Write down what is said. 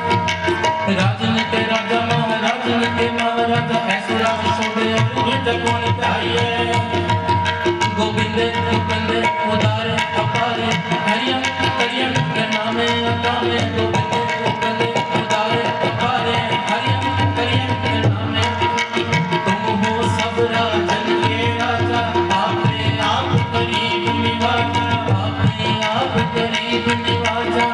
राजन के राजा महाराजन के महाराजा ऐसे राज छोड़े दूजा कौन चाहिए गोविंद गोविंद उदारे अपारे हरियम करियम के नामे अकामे गोविंद गोविंद उदारे अपारे हरियम करियम के नामे तुम हो सब राजन के राजा आपने आप करीब निवाजा आपने आप करीब निवाजा